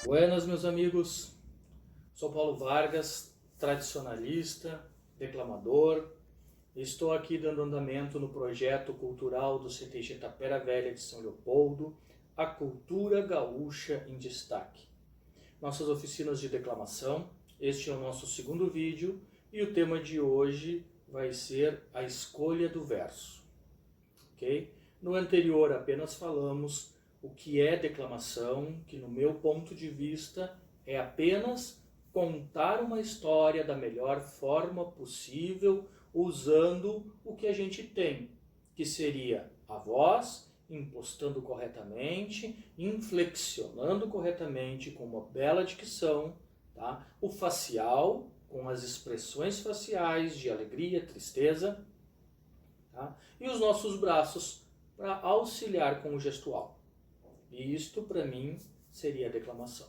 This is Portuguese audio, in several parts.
Buenas, meus amigos. Sou Paulo Vargas, tradicionalista, declamador. Estou aqui dando andamento no projeto cultural do CTG Tapera Velha de São Leopoldo, A Cultura Gaúcha em Destaque. Nossas oficinas de declamação, este é o nosso segundo vídeo e o tema de hoje vai ser a escolha do verso. Ok? No anterior apenas falamos o que é declamação, que no meu ponto de vista é apenas contar uma história da melhor forma possível, usando o que a gente tem, que seria a voz, impostando corretamente, inflexionando corretamente, com uma bela dicção, tá? O facial, com as expressões faciais de alegria, tristeza, tá? E os nossos braços para auxiliar com o gestual. E isto, para mim, seria a declamação.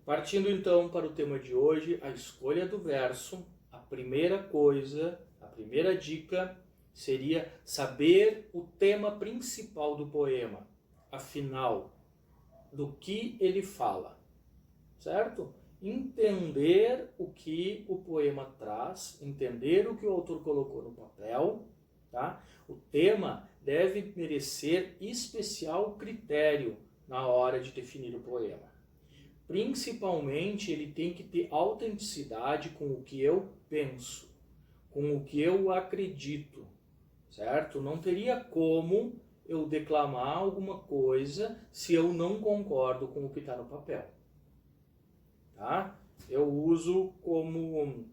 Partindo então para o tema de hoje, a escolha do verso, a primeira coisa, a primeira dica seria saber o tema principal do poema, afinal, do que ele fala, certo? Entender o que o poema traz, entender o que o autor colocou no papel, tá? O tema deve merecer especial critério na hora de definir o poema. Principalmente, ele tem que ter autenticidade com o que eu penso, com o que eu acredito, certo? Não teria como eu declamar alguma coisa se eu não concordo com o que está no papel. Tá? Eu uso como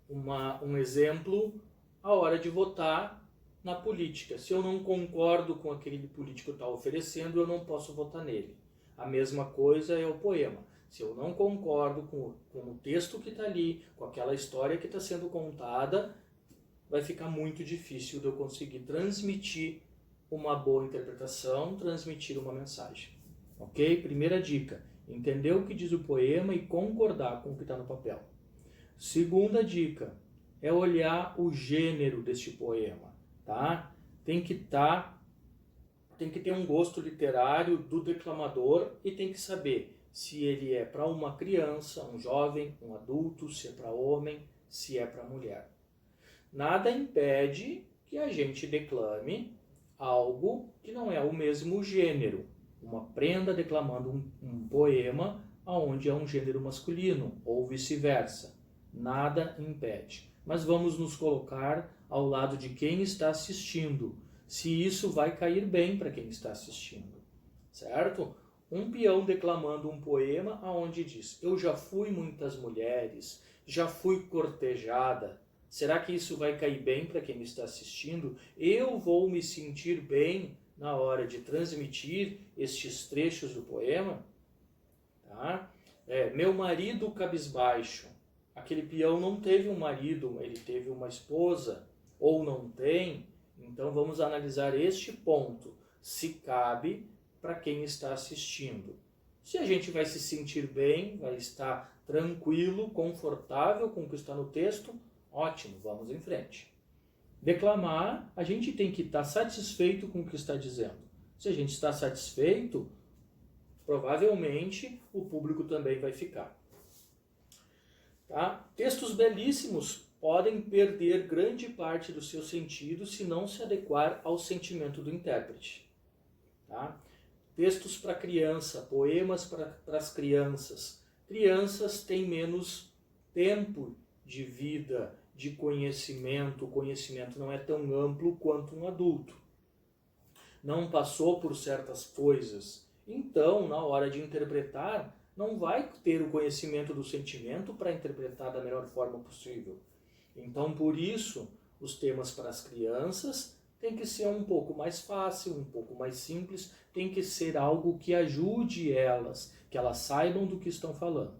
um exemplo a hora de votar na política. Se eu não concordo com aquele político está oferecendo, eu não posso votar nele. A mesma coisa é o poema. Se eu não concordo com o texto que está ali, com aquela história que está sendo contada, vai ficar muito difícil de eu conseguir transmitir uma boa interpretação, transmitir uma mensagem. Ok? Primeira dica, entender o que diz o poema e concordar com o que está no papel. Segunda dica, é olhar o gênero deste poema, tá? Tem que ter um gosto literário do declamador e tem que saber se ele é para uma criança, um jovem, um adulto, se é para homem, se é para mulher. Nada impede que a gente declame algo que não é o mesmo gênero. Uma prenda declamando um poema onde é um gênero masculino ou vice-versa. Nada impede. Mas vamos nos colocar ao lado de quem está assistindo, se isso vai cair bem para quem está assistindo, certo? Um peão declamando um poema onde diz: eu já fui muitas mulheres, já fui cortejada. Será que isso vai cair bem para quem está assistindo? Eu vou me sentir bem na hora de transmitir estes trechos do poema? Tá? Meu marido cabisbaixo. Aquele peão não teve um marido, ele teve uma esposa, ou não tem. Então vamos analisar este ponto, se cabe para quem está assistindo. Se a gente vai se sentir bem, vai estar tranquilo, confortável com o que está no texto, ótimo, vamos em frente. Declamar, a gente tem que estar satisfeito com o que está dizendo. Se a gente está satisfeito, provavelmente o público também vai ficar. Tá? Textos belíssimos podem perder grande parte do seu sentido se não se adequar ao sentimento do intérprete. Tá? Textos para criança, poemas para as crianças. Crianças têm menos tempo de vida, de conhecimento. O conhecimento não é tão amplo quanto um adulto. Não passou por certas coisas. Então, na hora de interpretar, não vai ter o conhecimento do sentimento para interpretar da melhor forma possível. Então, por isso, os temas para as crianças tem que ser um pouco mais fácil, um pouco mais simples, tem que ser algo que ajude elas, que elas saibam do que estão falando.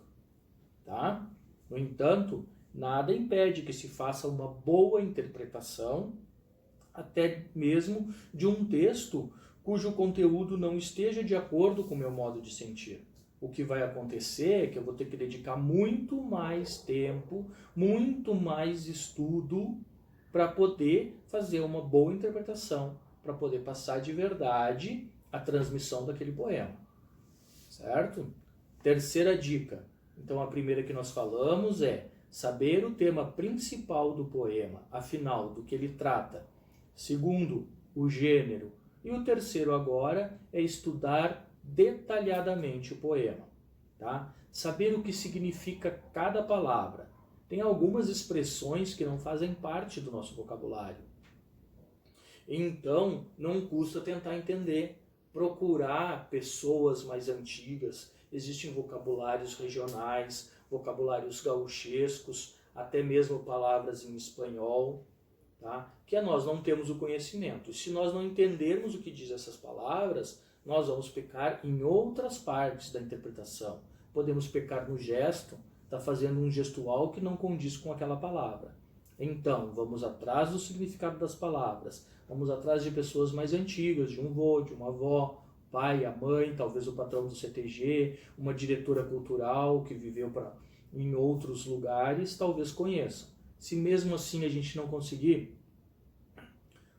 Tá? No entanto, nada impede que se faça uma boa interpretação, até mesmo de um texto cujo conteúdo não esteja de acordo com o meu modo de sentir. O que vai acontecer é que eu vou ter que dedicar muito mais tempo, muito mais estudo para poder fazer uma boa interpretação, para poder passar de verdade a transmissão daquele poema. certo? Terceira dica. Então a primeira que nós falamos é saber o tema principal do poema, afinal, do que ele trata. Segundo, o gênero. E o terceiro agora é estudar detalhadamente o poema, tá? Saber o que significa cada palavra. Tem algumas expressões que não fazem parte do nosso vocabulário. Então, não custa tentar entender, procurar pessoas mais antigas. Existem vocabulários regionais, vocabulários gauchescos, até mesmo palavras em espanhol, tá? Que nós não temos o conhecimento. E se nós não entendermos o que diz essas palavras, nós vamos pecar em outras partes da interpretação. Podemos pecar no gesto, está fazendo um gestual que não condiz com aquela palavra. Então, vamos atrás do significado das palavras, vamos atrás de pessoas mais antigas, de um vô, de uma avó, pai, a mãe, talvez o patrão do CTG, uma diretora cultural que viveu em outros lugares, talvez conheçam. Se mesmo assim a gente não conseguir,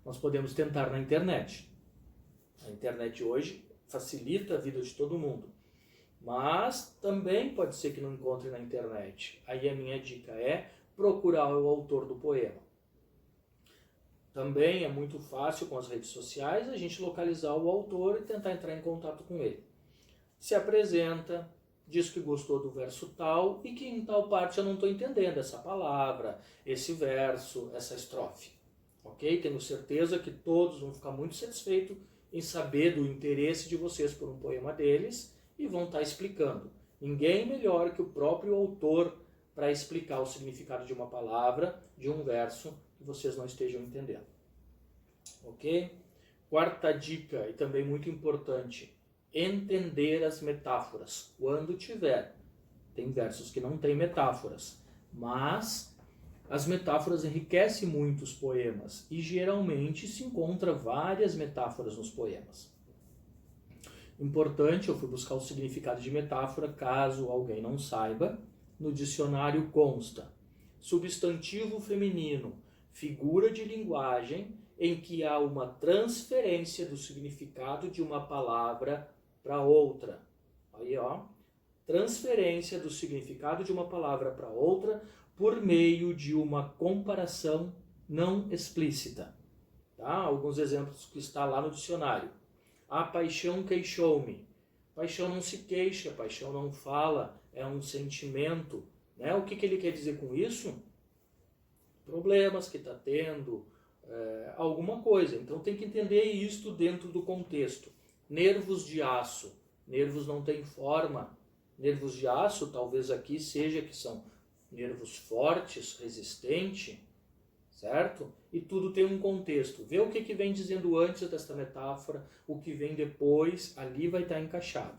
nós podemos tentar na internet. A internet hoje facilita a vida de todo mundo, mas também pode ser que não encontre na internet. Aí a minha dica é procurar o autor do poema. Também é muito fácil com as redes sociais a gente localizar o autor e tentar entrar em contato com ele. Se apresenta, diz que gostou do verso tal e que em tal parte eu não estou entendendo essa palavra, esse verso, essa estrofe. Ok? Tenho certeza que todos vão ficar muito satisfeitos em saber do interesse de vocês por um poema deles e vão estar explicando. Ninguém melhor que o próprio autor para explicar o significado de uma palavra, de um verso que vocês não estejam entendendo. Ok? Quarta dica, e também muito importante, entender as metáforas, quando tiver. Tem versos que não têm metáforas, mas as metáforas enriquecem muito os poemas e geralmente se encontra várias metáforas nos poemas. Importante, eu fui buscar o significado de metáfora, caso alguém não saiba. No dicionário consta: substantivo feminino, figura de linguagem em que há uma transferência do significado de uma palavra para outra. Aí, ó, transferência do significado de uma palavra para outra por meio de uma comparação não explícita. Tá? Alguns exemplos que está lá no dicionário. A paixão queixou-me. Paixão não se queixa, paixão não fala, é um sentimento. Né? O que ele quer dizer com isso? Problemas que está tendo, alguma coisa. Então tem que entender isto dentro do contexto. Nervos de aço. Nervos não têm forma. Nervos de aço, talvez aqui seja que são nervos fortes, resistentes, certo? E tudo tem um contexto. Vê o que vem dizendo antes desta metáfora, o que vem depois, ali vai estar encaixado.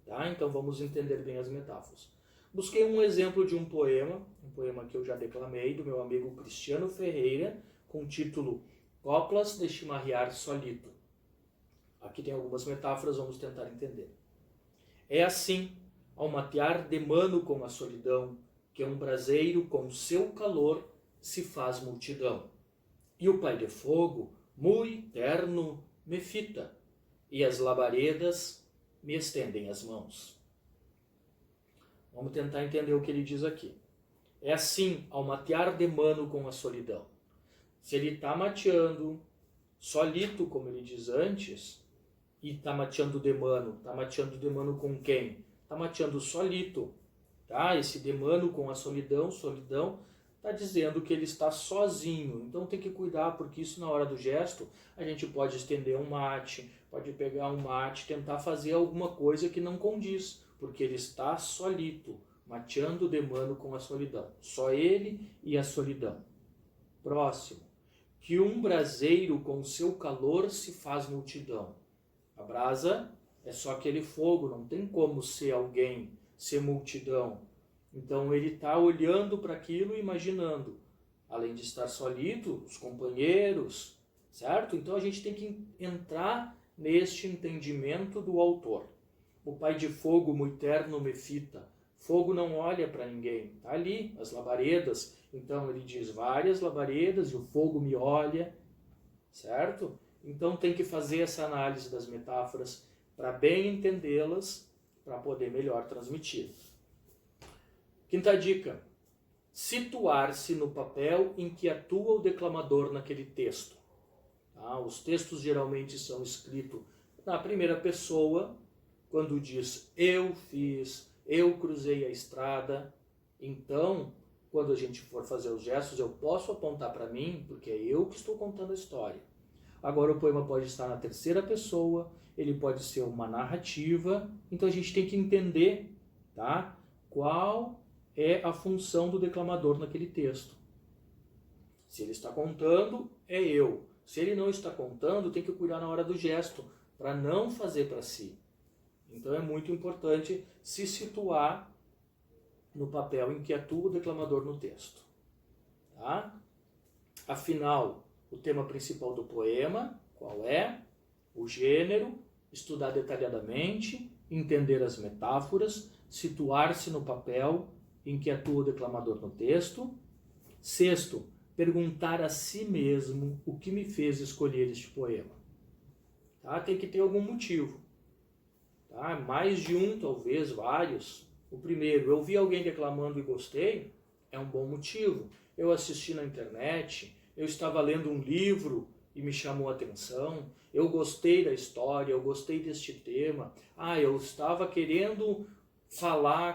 Tá? Então vamos entender bem as metáforas. Busquei um exemplo de um poema que eu já declamei, do meu amigo Cristiano Ferreira, com o título Coplas de Chimarrear Solito. Aqui tem algumas metáforas, vamos tentar entender. É assim, ao matear de mano com a solidão, que um braseiro com seu calor se faz multidão. E o pai de fogo, muito terno, me fita, e as labaredas me estendem as mãos. Vamos tentar entender o que ele diz aqui. É assim, ao matear de mano com a solidão. Se ele está mateando solito, como ele diz antes, e está mateando de mano com quem? Está mateando solito. Tá? Esse de mano com a solidão está dizendo que ele está sozinho. Então tem que cuidar, porque isso na hora do gesto, a gente pode estender um mate, pode pegar um mate, tentar fazer alguma coisa que não condiz, porque ele está solito, mateando de mano com a solidão. Só ele e a solidão. Próximo. Que um braseiro com seu calor se faz multidão. A brasa é só aquele fogo, não tem como ser alguém, ser multidão. Então ele está olhando para aquilo e imaginando. Além de estar solito, os companheiros, certo? Então a gente tem que entrar neste entendimento do autor. O pai de fogo, muito terno, me fita. Fogo não olha para ninguém. Está ali, as labaredas. Então ele diz várias labaredas e o fogo me olha, certo? Então tem que fazer essa análise das metáforas para bem entendê-las, para poder melhor transmitir. Quinta dica: situar-se no papel em que atua o declamador naquele texto. Tá? Os textos geralmente são escritos na primeira pessoa, quando diz eu fiz, eu cruzei a estrada. Então, quando a gente for fazer os gestos, eu posso apontar para mim, porque é eu que estou contando a história. Agora o poema pode estar na terceira pessoa, ele pode ser uma narrativa, então a gente tem que entender, tá? Qual é a função do declamador naquele texto. Se ele está contando, é eu. Se ele não está contando, tem que cuidar na hora do gesto, para não fazer para si. Então é muito importante se situar no papel em que atua o declamador no texto. Tá? Afinal, o tema principal do poema, qual é? O gênero, estudar detalhadamente, entender as metáforas, situar-se no papel em que atua o declamador no texto. Sexto, perguntar a si mesmo o que me fez escolher este poema. Tá? Tem que ter algum motivo. Tá? Mais de um, talvez, vários. O primeiro, eu vi alguém declamando e gostei, é um bom motivo. Eu assisti na internet, eu estava lendo um livro e me chamou a atenção, eu gostei da história, eu gostei deste tema, eu estava querendo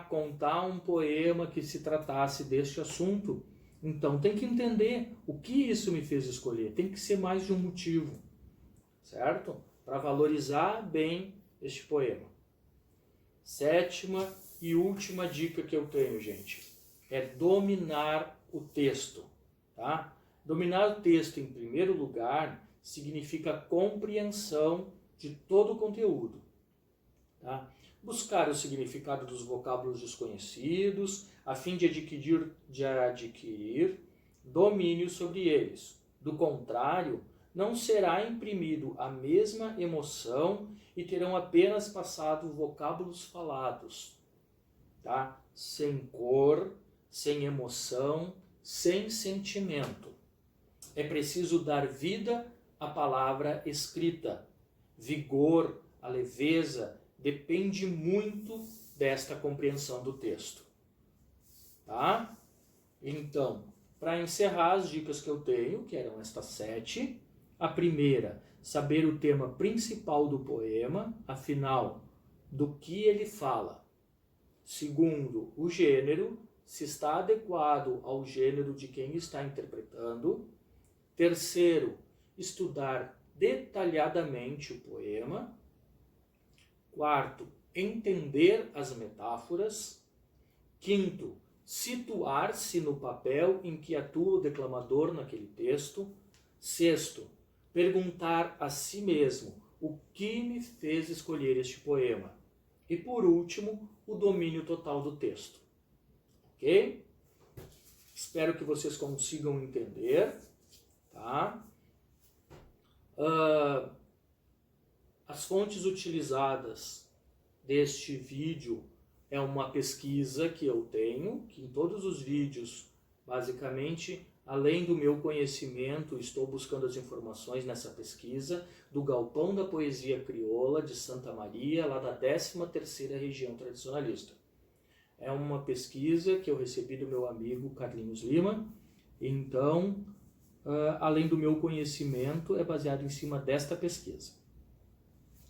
contar um poema que se tratasse deste assunto. Então tem que entender o que isso me fez escolher, tem que ser mais de um motivo, certo? Para valorizar bem este poema. Sétima e última dica que eu tenho, gente, é dominar o texto, tá? Dominar o texto, em primeiro lugar, significa compreensão de todo o conteúdo, tá? Buscar o significado dos vocábulos desconhecidos, a fim de adquirir domínio sobre eles. Do contrário, não será imprimido a mesma emoção e terão apenas passado vocábulos falados, tá? Sem cor, sem emoção, sem sentimento. É preciso dar vida à palavra escrita. Vigor, a leveza, depende muito desta compreensão do texto. Tá? Então, para encerrar as dicas que eu tenho, que eram estas 7, a primeira, saber o tema principal do poema, afinal, do que ele fala. Segundo, o gênero, se está adequado ao gênero de quem está interpretando. Terceiro, estudar detalhadamente o poema. Quarto, entender as metáforas. Quinto, situar-se no papel em que atua o declamador naquele texto. Sexto, perguntar a si mesmo o que me fez escolher este poema. E por último, o domínio total do texto. Ok? Espero que vocês consigam entender. Tá? As fontes utilizadas deste vídeo é uma pesquisa que eu tenho, que em todos os vídeos, basicamente, além do meu conhecimento, estou buscando as informações nessa pesquisa do Galpão da Poesia Crioula de Santa Maria, lá da 13ª Região Tradicionalista. É uma pesquisa que eu recebi do meu amigo Carlinhos Lima, então, além do meu conhecimento, é baseado em cima desta pesquisa.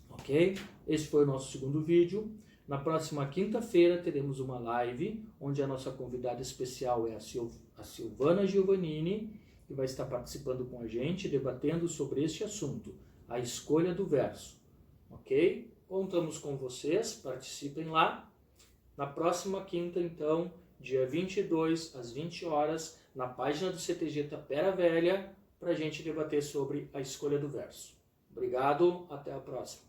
Ok? Esse foi o nosso segundo vídeo. Na próxima quinta-feira teremos uma live, onde a nossa convidada especial é a Silvana Giovannini, que vai estar participando com a gente, debatendo sobre este assunto, a escolha do verso. Ok? Contamos com vocês, participem lá. Na próxima quinta, então, dia 22, às 20 horas, na página do CTG Tapera Velha, para a gente debater sobre a escolha do verso. Obrigado, até a próxima.